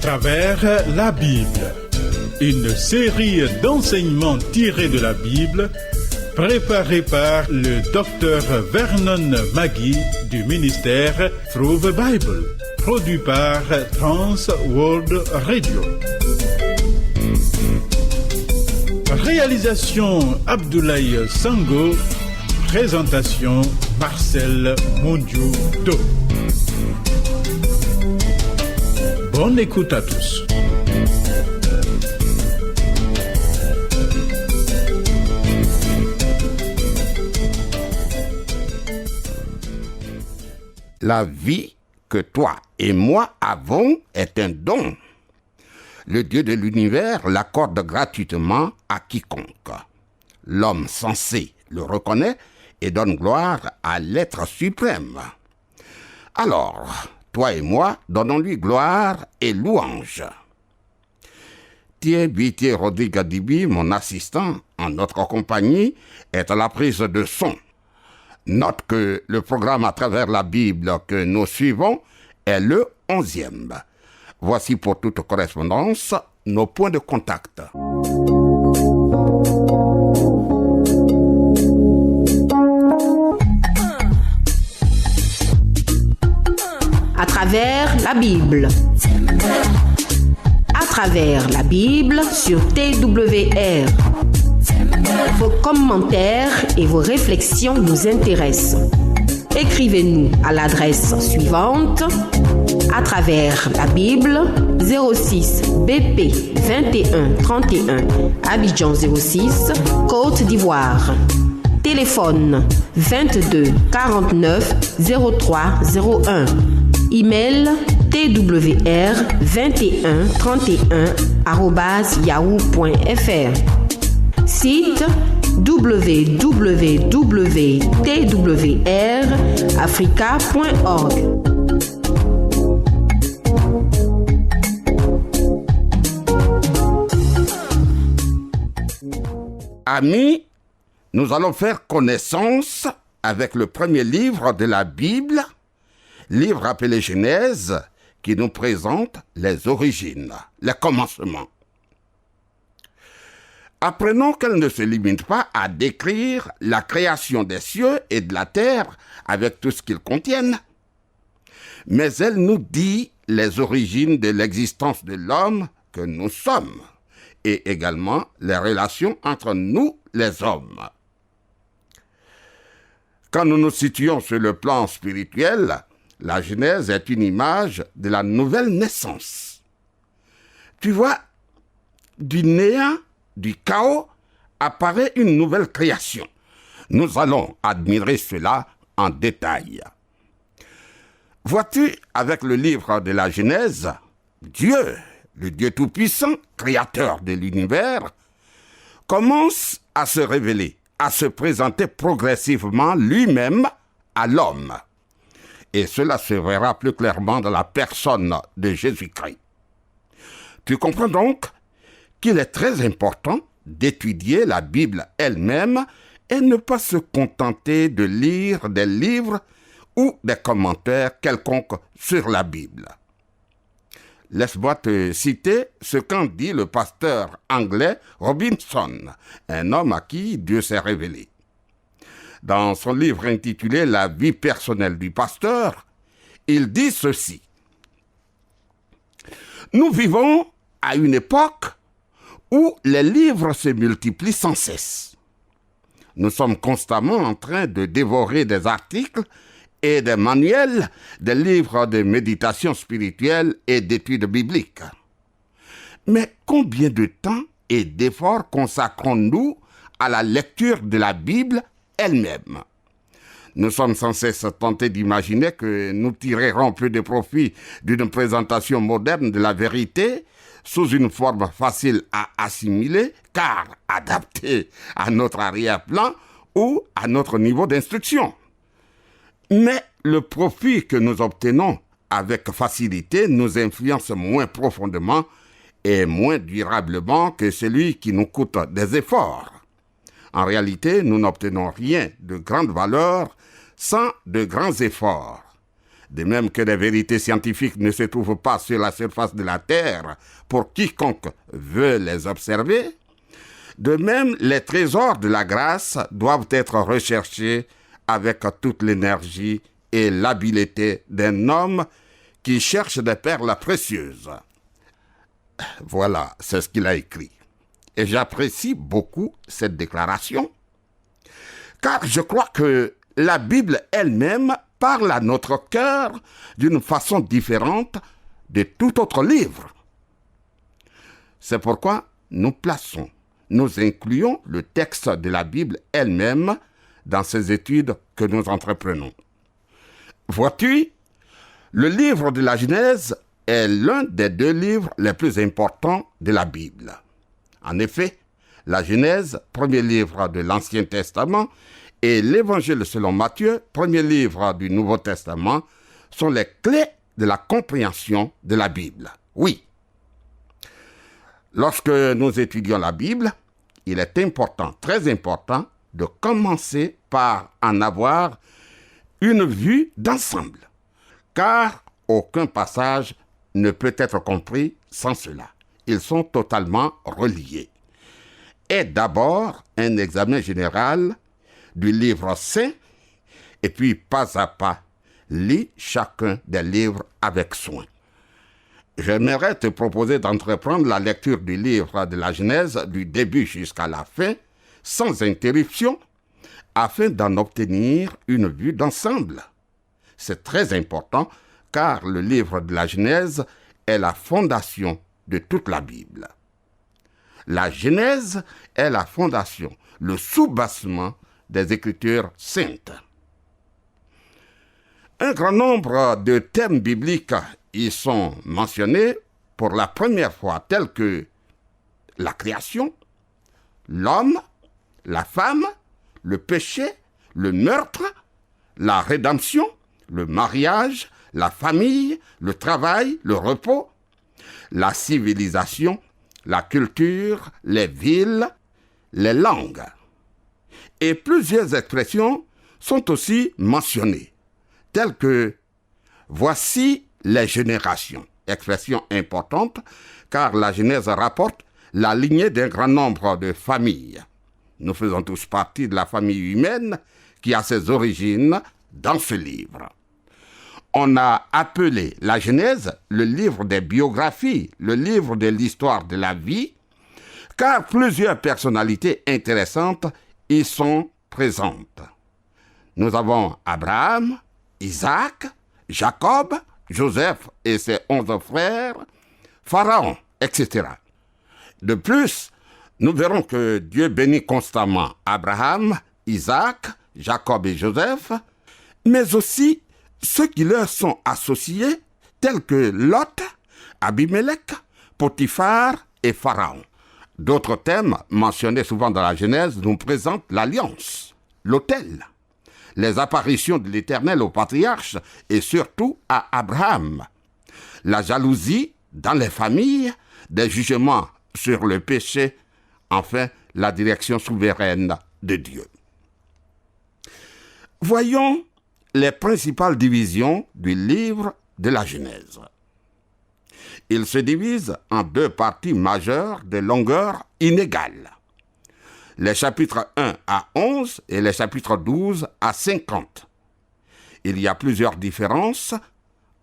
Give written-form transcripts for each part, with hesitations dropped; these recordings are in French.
travers la Bible. Une série d'enseignements tirés de la Bible, préparée par le docteur Vernon Magui du ministère Through the Bible, produit par Trans World Radio. Réalisation Abdoulaye Sango, présentation Marcel Mondiou-Do. Bonne écoute à tous. La vie que toi et moi avons est un don. Le Dieu de l'univers l'accorde gratuitement à quiconque. L'homme sensé le reconnaît et donne gloire à l'être suprême. Alors, toi et moi, donnons-lui gloire et louange. Thierry Rodrigue-Dibi, mon assistant en notre compagnie, est à la prise de son. Note que le programme à travers la Bible que nous suivons est le 11e. Voici pour toute correspondance nos points de contact. À travers la Bible. À travers la Bible sur TWR. Vos commentaires et vos réflexions nous intéressent. Écrivez-nous à l'adresse suivante: à travers la Bible, 06 BP 21 31 Abidjan 06, Côte d'Ivoire. Téléphone 22 49 03 01. Email twr2131@yahoo.fr. Site www.twrafrica.org. Amis, nous allons faire connaissance avec le premier livre de la Bible, livre appelé Genèse, qui nous présente les origines, les commencements. Apprenons qu'elle ne se limite pas à décrire la création des cieux et de la terre avec tout ce qu'ils contiennent, mais elle nous dit les origines de l'existence de l'homme que nous sommes et également les relations entre nous, les hommes. Quand nous nous situons sur le plan spirituel, la Genèse est une image de la nouvelle naissance. Tu vois, du néant, du chaos, apparaît une nouvelle création. Nous allons admirer cela en détail. Vois-tu, avec le livre de la Genèse, Dieu, le Dieu Tout-Puissant, créateur de l'univers, commence à se révéler, à se présenter progressivement lui-même à l'homme. Et cela se verra plus clairement dans la personne de Jésus-Christ. Tu comprends donc qu'il est très important d'étudier la Bible elle-même et ne pas se contenter de lire des livres ou des commentaires quelconques sur la Bible. Laisse-moi te citer ce qu'en dit le pasteur anglais Robinson, un homme à qui Dieu s'est révélé. Dans son livre intitulé « La vie personnelle du pasteur », il dit ceci. « Nous vivons à une époque où les livres se multiplient sans cesse. Nous sommes constamment en train de dévorer des articles et des manuels, des livres de méditation spirituelle et d'études bibliques. Mais combien de temps et d'efforts consacrons-nous à la lecture de la Bible elle-même? Nous sommes sans cesse tentés d'imaginer que nous tirerons peu de profit d'une présentation moderne de la vérité sous une forme facile à assimiler, car adaptée à notre arrière-plan ou à notre niveau d'instruction. Mais le profit que nous obtenons avec facilité nous influence moins profondément et moins durablement que celui qui nous coûte des efforts. En réalité, nous n'obtenons rien de grande valeur sans de grands efforts. De même que les vérités scientifiques ne se trouvent pas sur la surface de la Terre pour quiconque veut les observer, de même les trésors de la grâce doivent être recherchés avec toute l'énergie et l'habileté d'un homme qui cherche des perles précieuses. Voilà, c'est ce qu'il a écrit. Et j'apprécie beaucoup cette déclaration, car je crois que la Bible elle-même parle à notre cœur d'une façon différente de tout autre livre. C'est pourquoi nous incluons le texte de la Bible elle-même dans ces études que nous entreprenons. Vois-tu, le livre de la Genèse est l'un des 2 livres les plus importants de la Bible. En effet, la Genèse, premier livre de l'Ancien Testament, et l'Évangile selon Matthieu, premier livre du Nouveau Testament, sont les clés de la compréhension de la Bible. Oui. Lorsque nous étudions la Bible, il est important, très important, de commencer par en avoir une vue d'ensemble, car aucun passage ne peut être compris sans cela. Ils sont totalement reliés. Et d'abord, un examen général du livre saint, et puis pas à pas, lis chacun des livres avec soin. J'aimerais te proposer d'entreprendre la lecture du livre de la Genèse du début jusqu'à la fin, sans interruption, afin d'en obtenir une vue d'ensemble. C'est très important, car le livre de la Genèse est la fondation de toute la Bible. La Genèse est la fondation, le soubassement des Écritures saintes. Un grand nombre de thèmes bibliques y sont mentionnés pour la première fois, tels que la création, l'homme, la femme, le péché, le meurtre, la rédemption, le mariage, la famille, le travail, le repos, la civilisation, la culture, les villes, les langues. Et plusieurs expressions sont aussi mentionnées, telles que « voici les générations », expression importante car la Genèse rapporte la lignée d'un grand nombre de familles. Nous faisons tous partie de la famille humaine qui a ses origines dans ce livre. On a appelé la Genèse le livre des biographies, le livre de l'histoire de la vie, car plusieurs personnalités intéressantes y sont présentes. Nous avons Abraham, Isaac, Jacob, Joseph et ses 11 frères, Pharaon, etc. De plus, nous verrons que Dieu bénit constamment Abraham, Isaac, Jacob et Joseph, mais aussi ceux qui leur sont associés, tels que Lot, Abimelech, Potiphar et Pharaon. D'autres thèmes mentionnés souvent dans la Genèse nous présentent l'alliance, l'autel, les apparitions de l'Éternel aux patriarches et surtout à Abraham, la jalousie dans les familles, des jugements sur le péché, enfin la direction souveraine de Dieu. Voyons les principales divisions du livre de la Genèse. Il se divise en 2 parties majeures de longueur inégale. Les chapitres 1 à 11 et les chapitres 12 à 50. Il y a plusieurs différences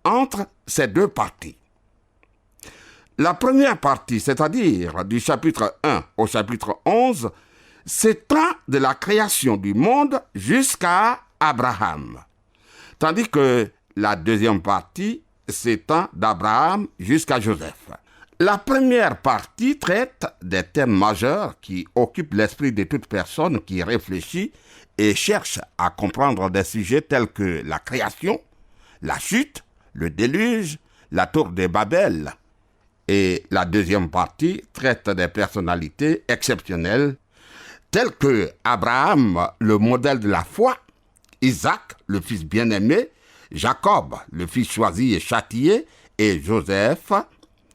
entre ces 2 parties. La première partie, c'est-à-dire du chapitre 1 au chapitre 11, s'étend de la création du monde jusqu'à Abraham, tandis que la deuxième partie s'étend d'Abraham jusqu'à Joseph. La première partie traite des thèmes majeurs qui occupent l'esprit de toute personne qui réfléchit et cherche à comprendre des sujets tels que la création, la chute, le déluge, la tour de Babel. Et la deuxième partie traite des personnalités exceptionnelles telles que Abraham, le modèle de la foi, Isaac, le fils bien-aimé, Jacob, le fils choisi et châtié, et Joseph,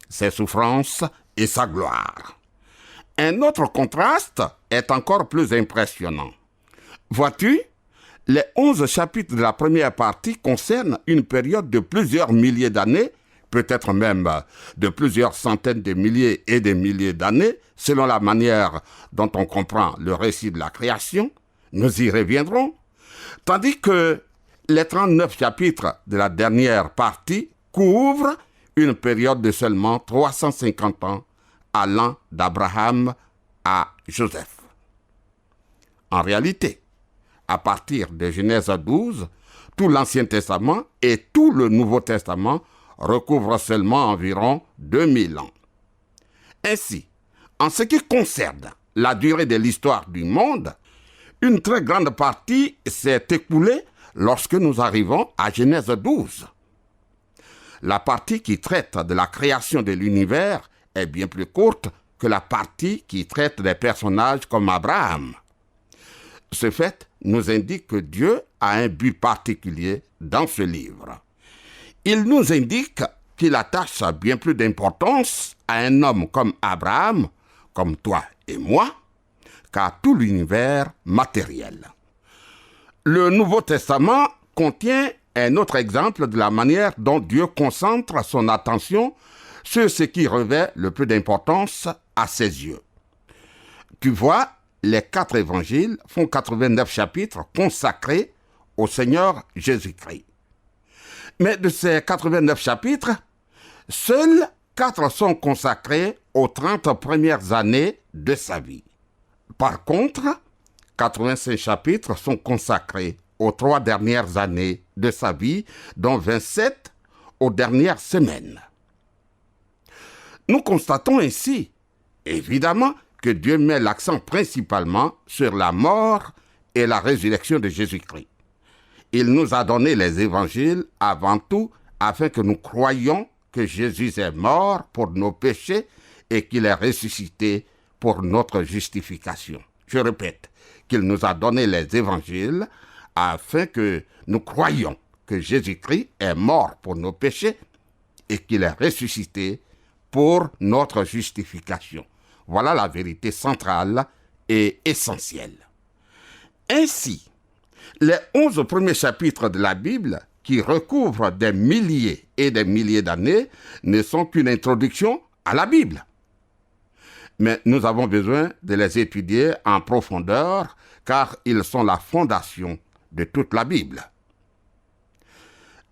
ses souffrances et sa gloire. Un autre contraste est encore plus impressionnant. Vois-tu, Les 11 chapitres de la première partie concernent une période de plusieurs milliers d'années, peut-être même de plusieurs centaines de milliers et de milliers d'années, selon la manière dont on comprend le récit de la création. Nous y reviendrons. Tandis que les 39 chapitres de la dernière partie couvrent une période de seulement 350 ans, allant d'Abraham à Joseph. En réalité, à partir de Genèse 12, tout l'Ancien Testament et tout le Nouveau Testament recouvrent seulement environ 2000 ans. Ainsi, en ce qui concerne la durée de l'histoire du monde, une très grande partie s'est écoulée lorsque nous arrivons à Genèse 12. La partie qui traite de la création de l'univers est bien plus courte que la partie qui traite des personnages comme Abraham. Ce fait nous indique que Dieu a un but particulier dans ce livre. Il nous indique qu'il attache bien plus d'importance à un homme comme Abraham, comme toi et moi, qu'à tout l'univers matériel. Le Nouveau Testament contient un autre exemple de la manière dont Dieu concentre son attention sur ce qui revêt le plus d'importance à ses yeux. Tu vois, les 4 évangiles font 89 chapitres consacrés au Seigneur Jésus-Christ. Mais de ces 89 chapitres, seuls 4 sont consacrés aux 30 premières années de sa vie. Par contre, 85 chapitres sont consacrés aux 3 dernières années de sa vie, dont 27 aux dernières semaines. Nous constatons ainsi, évidemment, que Dieu met l'accent principalement sur la mort et la résurrection de Jésus-Christ. Il nous a donné les évangiles avant tout afin que nous croyions que Jésus est mort pour nos péchés et qu'il est ressuscité pour notre justification. Je répète, qu'il nous a donné les évangiles afin que nous croyions que Jésus-Christ est mort pour nos péchés et qu'il est ressuscité pour notre justification. Voilà la vérité centrale et essentielle. Ainsi, les 11 premiers chapitres de la Bible, qui recouvrent des milliers et des milliers d'années, ne sont qu'une introduction à la Bible. Mais nous avons besoin de les étudier en profondeur, car ils sont la fondation de toute la Bible.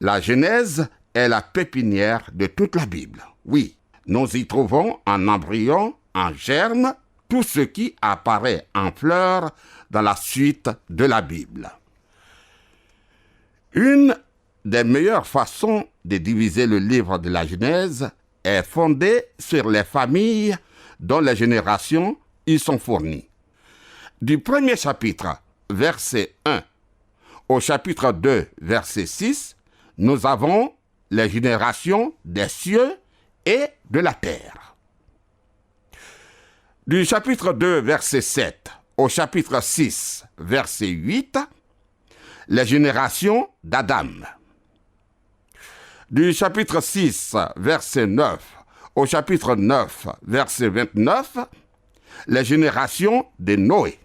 La Genèse est la pépinière de toute la Bible. Oui, nous y trouvons en embryon, en germe, tout ce qui apparaît en fleurs dans la suite de la Bible. Une des meilleures façons de diviser le livre de la Genèse est fondée sur les familles dont les générations y sont fournies. Du premier chapitre, verset 1, au chapitre 2, verset 6, nous avons les générations des cieux et de la terre. Du chapitre 2, verset 7, au chapitre 6, verset 8, les générations d'Adam. Du chapitre 6, verset 9, au chapitre 9, verset 29, les générations de Noé.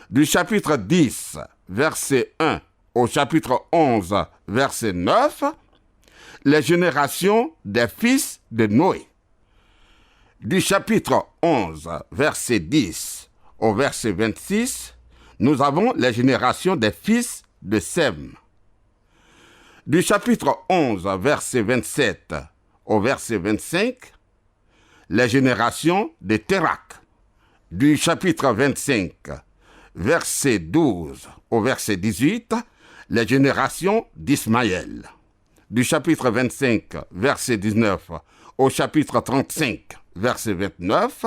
Du chapitre 10, verset 1, au chapitre 11, verset 9, les générations des fils de Noé. Du chapitre 11, verset 10 au verset 26, nous avons les générations des fils de Sem. Du chapitre 11, verset 27 au verset 25, les générations de Térak. Du chapitre 25, verset 12 au verset 18, les générations d'Ismaël. Du chapitre 25, verset 19 au chapitre 35, verset 29,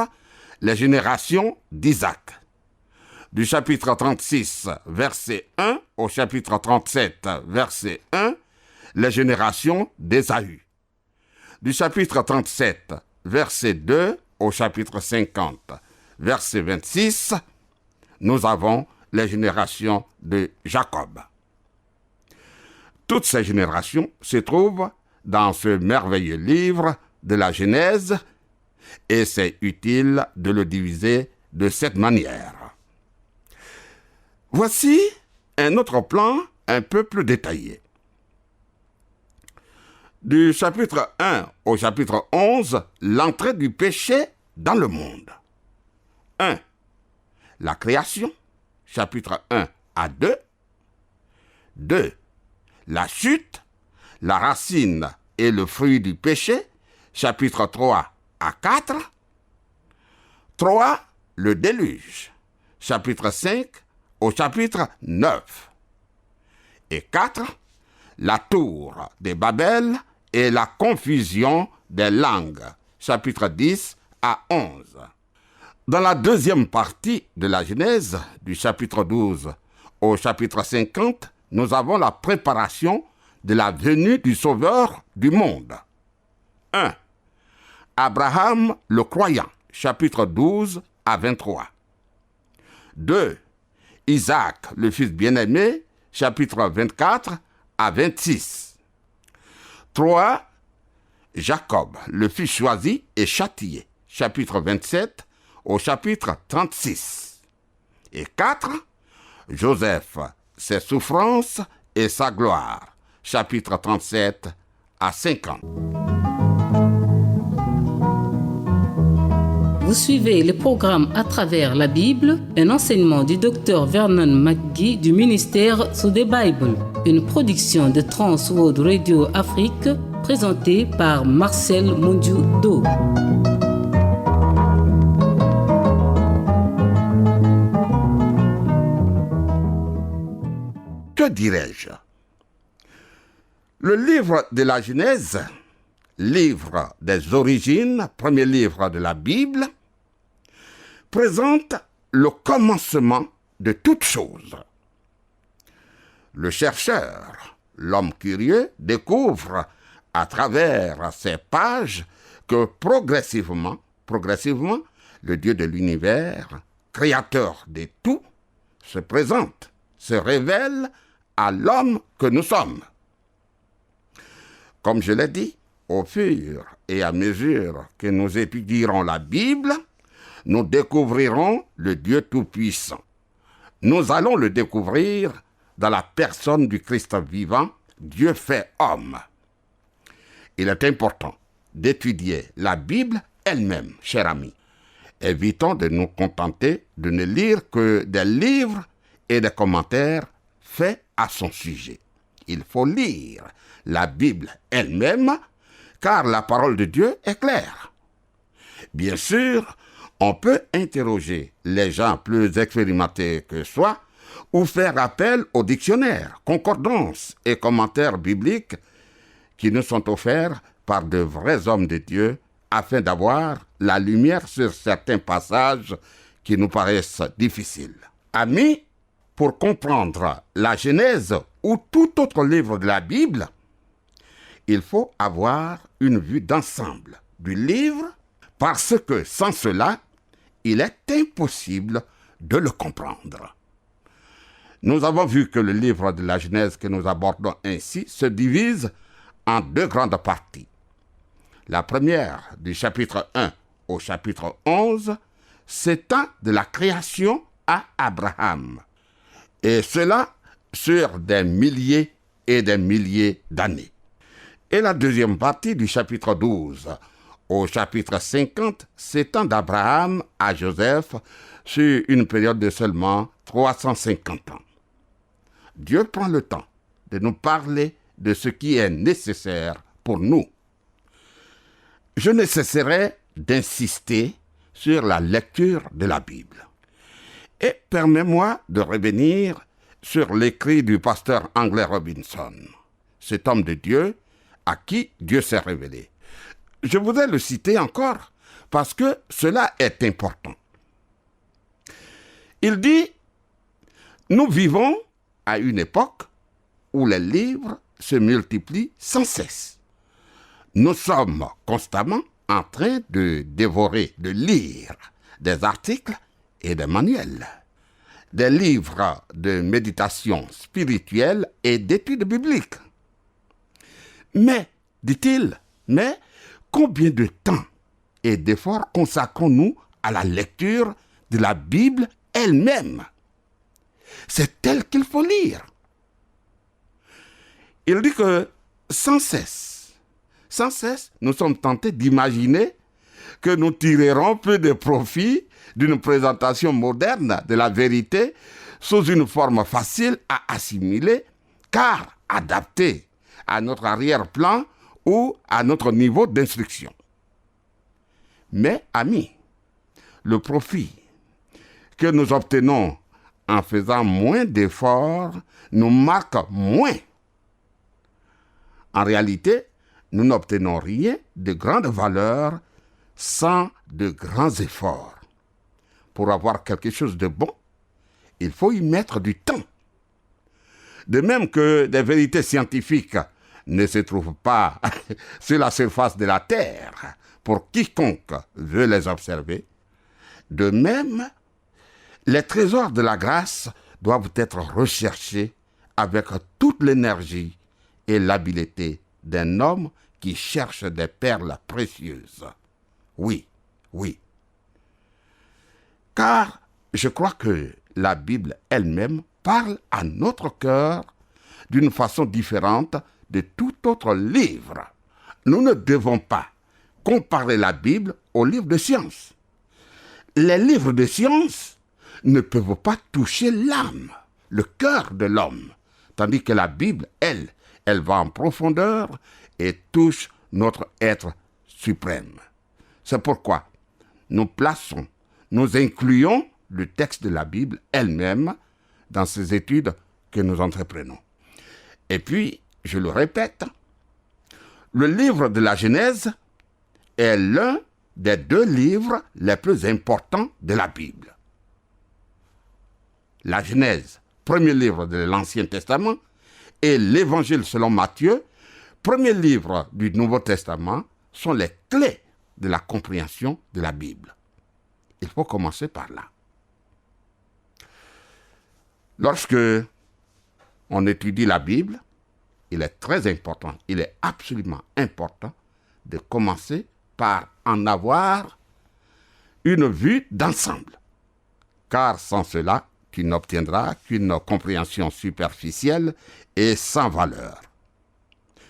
les générations d'Isaac. Du chapitre 36, verset 1 au chapitre 37, verset 1, les générations d'Ésaü. Du chapitre 37, verset 2 au chapitre 50, verset 26, nous avons les générations de Jacob. Toutes ces générations se trouvent dans ce merveilleux livre de la Genèse, et c'est utile de le diviser de cette manière. Voici un autre plan un peu plus détaillé. Du chapitre 1 au chapitre 11, l'entrée du péché dans le monde. 1. La création, chapitre 1 à 2. 2. La chute, la racine et le fruit du péché, chapitre 3 à 4. 3. Le déluge, chapitre 5 au chapitre 9. Et 4. La tour de Babel et la confusion des langues, chapitre 10 à 11. Dans la deuxième partie de la Genèse, du chapitre 12 au chapitre 50, nous avons la préparation de la venue du Sauveur du monde. 1. Abraham le croyant, chapitre 12 à 23. 2. Isaac, le fils bien-aimé, chapitre 24 à 26. 3. Jacob, le fils choisi et châtié, chapitre 27 au chapitre 36. Et 4. Joseph, ses souffrances et sa gloire, chapitre 37 à 50. Vous suivez le programme à travers la Bible, un enseignement du Dr Vernon McGee du ministère Through the Bible, une production de Trans World Radio Afrique, présentée par Marcel Mondiou-Do. Que dirais-je? Le livre de la Genèse, livre des origines, premier livre de la Bible, présente le commencement de toutes choses. Le chercheur, l'homme curieux, découvre à travers ces pages que progressivement, le Dieu de l'univers, créateur de tout, se présente, se révèle à l'homme que nous sommes. Comme je l'ai dit, au fur et à mesure que nous étudierons la Bible, nous découvrirons le Dieu Tout-Puissant. Nous allons le découvrir dans la personne du Christ vivant, Dieu fait homme. Il est important d'étudier la Bible elle-même, chers amis. Évitons de nous contenter de ne lire que des livres et des commentaires faits à son sujet. Il faut lire la Bible elle-même, car la parole de Dieu est claire. Bien sûr, on peut interroger les gens plus expérimentés que soi ou faire appel aux dictionnaires, concordances et commentaires bibliques qui nous sont offerts par de vrais hommes de Dieu afin d'avoir la lumière sur certains passages qui nous paraissent difficiles. Amis, pour comprendre la Genèse ou tout autre livre de la Bible, il faut avoir une vue d'ensemble du livre parce que sans cela, il est impossible de le comprendre. Nous avons vu que le livre de la Genèse que nous abordons ainsi se divise en deux grandes parties. La première, du chapitre 1 au chapitre 11, s'étend de la création à Abraham, et cela sur des milliers et des milliers d'années. Et la deuxième partie, du chapitre 12 au chapitre 50, s'étend d'Abraham à Joseph sur une période de seulement 350 ans. Dieu prend le temps de nous parler de ce qui est nécessaire pour nous. Je ne cesserai d'insister sur la lecture de la Bible. Et permets-moi de revenir sur l'écrit du pasteur Anglais Robinson, cet homme de Dieu à qui Dieu s'est révélé. Je voudrais le citer encore parce que cela est important. Il dit « Nous vivons à une époque où les livres se multiplient sans cesse. Nous sommes constamment en train de dévorer, de lire des articles et des manuels, des livres de méditation spirituelle et d'études bibliques. Mais, dit-il, combien de temps et d'efforts consacrons-nous à la lecture de la Bible elle-même? c'est elle qu'il faut lire. Il dit que sans cesse, nous sommes tentés d'imaginer que nous tirerons peu de profit d'une présentation moderne de la vérité sous une forme facile à assimiler, car adaptée à notre arrière-plan ou à notre niveau d'instruction. Mais, amis, le profit que nous obtenons en faisant moins d'efforts nous marque moins. En réalité, nous n'obtenons rien de grande valeur sans de grands efforts. Pour avoir quelque chose de bon, il faut y mettre du temps. De même que des vérités scientifiques ne se trouvent pas sur la surface de la Terre pour quiconque veut les observer, de même, les trésors de la grâce doivent être recherchés avec toute l'énergie et l'habileté d'un homme qui cherche des perles précieuses. Oui. Car je crois que la Bible elle-même parle à notre cœur d'une façon différente de tout autre livre. Nous ne devons pas comparer la Bible aux livres de science. Les livres de science ne peuvent pas toucher l'âme, le cœur de l'homme, tandis que la Bible, elle va en profondeur et touche notre être suprême. C'est pourquoi nous incluons le texte de la Bible elle-même dans ces études que nous entreprenons. Et puis, je le répète, le livre de la Genèse est l'un des 2 livres les plus importants de la Bible. La Genèse, premier livre de l'Ancien Testament, et l'Évangile selon Matthieu, premier livre du Nouveau Testament, sont les clés de la compréhension de la Bible. Il faut commencer par là. Lorsque on étudie la Bible, il est très important, il est absolument important de commencer par en avoir une vue d'ensemble. Car sans cela, tu n'obtiendras qu'une compréhension superficielle et sans valeur.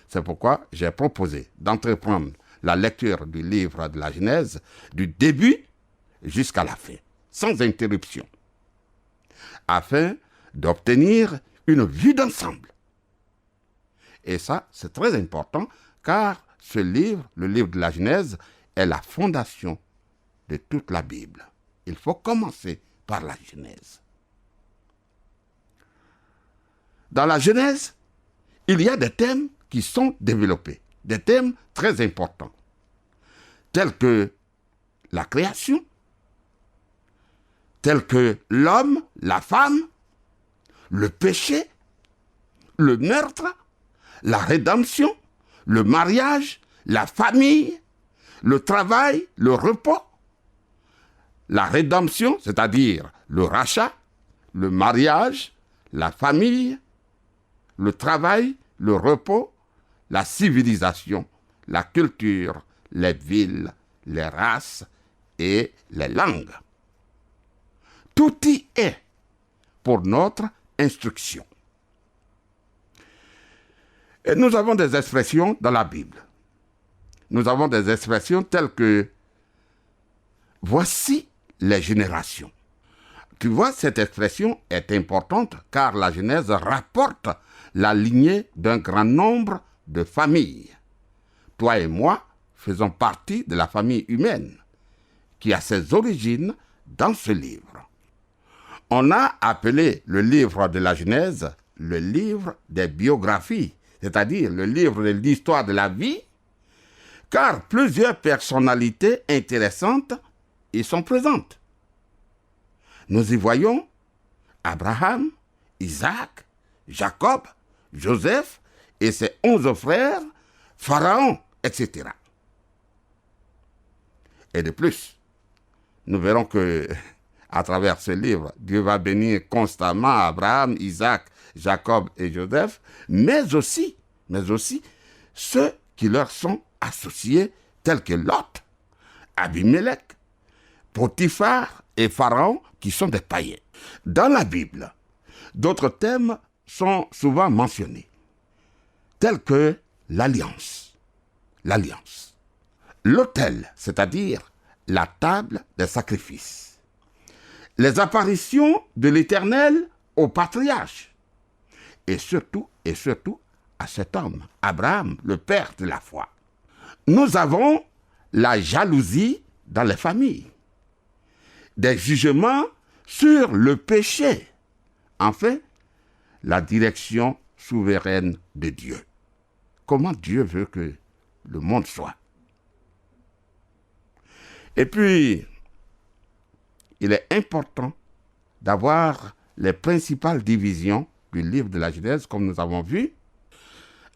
C'est pourquoi j'ai proposé d'entreprendre la lecture du livre de la Genèse du début jusqu'à la fin, sans interruption, afin d'obtenir une vue d'ensemble. Et ça, c'est très important, car ce livre, le livre de la Genèse, est la fondation de toute la Bible. Il faut commencer par la Genèse. Dans la Genèse, il y a des thèmes qui sont développés, des thèmes très importants, tels que la création, tels que l'homme, la femme, le péché, le meurtre, la rédemption, le mariage, la famille, le travail, le repos, la rédemption, c'est-à-dire le rachat, le mariage, la famille, le travail, le repos, la civilisation, la culture, les villes, les races et les langues. Tout y est pour notre instruction. Et nous avons des expressions dans la Bible. Nous avons des expressions telles que « voici les générations ». Tu vois, cette expression est importante car la Genèse rapporte la lignée d'un grand nombre de familles. Toi et moi faisons partie de la famille humaine qui a ses origines dans ce livre. On a appelé le livre de la Genèse le livre des biographies, c'est-à-dire le livre de l'histoire de la vie, car plusieurs personnalités intéressantes y sont présentes. Nous y voyons Abraham, Isaac, Jacob, Joseph et ses 11 frères, Pharaon, etc. Et de plus, nous verrons que, à travers ce livre, Dieu va bénir constamment Abraham, Isaac, Jacob et Joseph, mais aussi ceux qui leur sont associés, tels que Lot, Abimelech, Potiphar et Pharaon, qui sont des païens. Dans la Bible, D'autres thèmes sont souvent mentionnés, tels que l'alliance, l'autel, c'est-à-dire la table des sacrifices, les apparitions de l'Éternel aux patriarches, et surtout à cet homme, Abraham, le père de la foi. Nous avons la jalousie dans les familles, des jugements sur le péché, enfin, la direction souveraine de Dieu. Comment Dieu veut que le monde soit. Et puis, il est important d'avoir les principales divisions du livre de la Genèse, comme nous avons vu.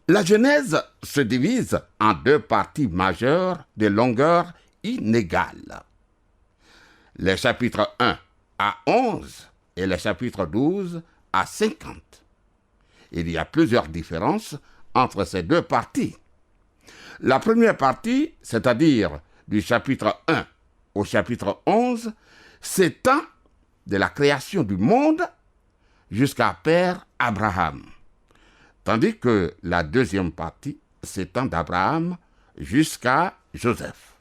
La Genèse se divise en deux parties majeures de longueur inégale. Les chapitres 1 à 11 et les chapitres 12 à 50. Il y a plusieurs différences entre ces deux parties. La première partie, c'est-à-dire du chapitre 1 au chapitre 11, s'étend de la création du monde jusqu'à Père Abraham, tandis que la deuxième partie s'étend d'Abraham jusqu'à Joseph.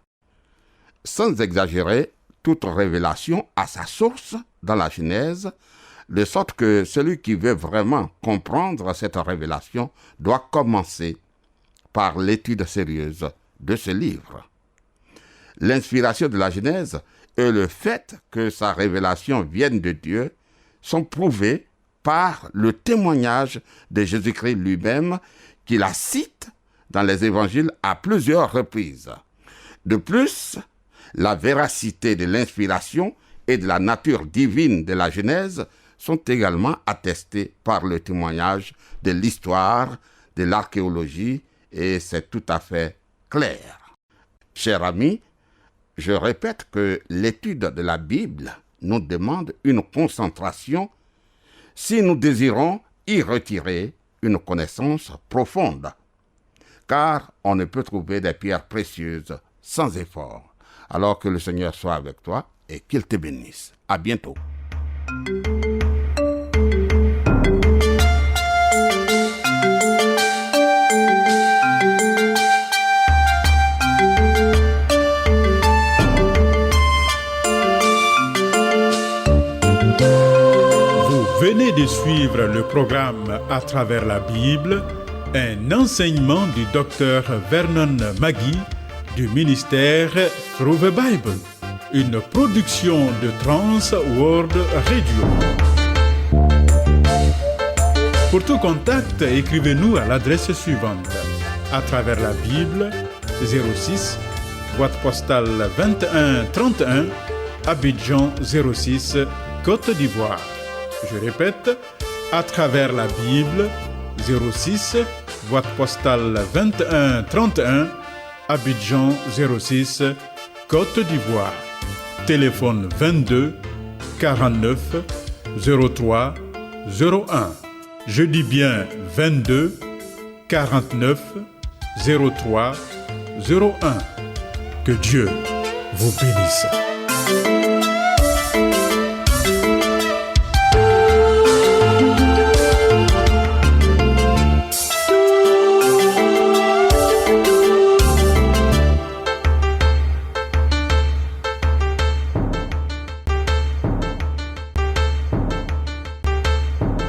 Sans exagérer, toute révélation a sa source dans la Genèse, de sorte que celui qui veut vraiment comprendre cette révélation doit commencer par l'étude sérieuse de ce livre. L'inspiration de la Genèse et le fait que sa révélation vienne de Dieu sont prouvés par le témoignage de Jésus-Christ lui-même, qui la cite dans les évangiles à plusieurs reprises. De plus, la véracité de l'inspiration et de la nature divine de la Genèse sont également attestées par le témoignage de l'histoire, de l'archéologie, et c'est tout à fait clair. Chers amis, je répète que l'étude de la Bible nous demande une concentration si nous désirons y retirer une connaissance profonde, car on ne peut trouver des pierres précieuses sans effort. Alors que le Seigneur soit avec toi et qu'il te bénisse. À bientôt. Venez de suivre le programme À travers la Bible, un enseignement du docteur Vernon Magui du ministère Through the Bible, une production de Trans World Radio. Pour tout contact, écrivez-nous à l'adresse suivante: À travers la Bible, 06, boîte postale 2131, Abidjan 06, Côte d'Ivoire. Je répète, À travers la Bible, 06, boîte postale 2131, Abidjan 06, Côte d'Ivoire. Téléphone 22 49 03 01. Je dis bien 22 49 03 01. Que Dieu vous bénisse.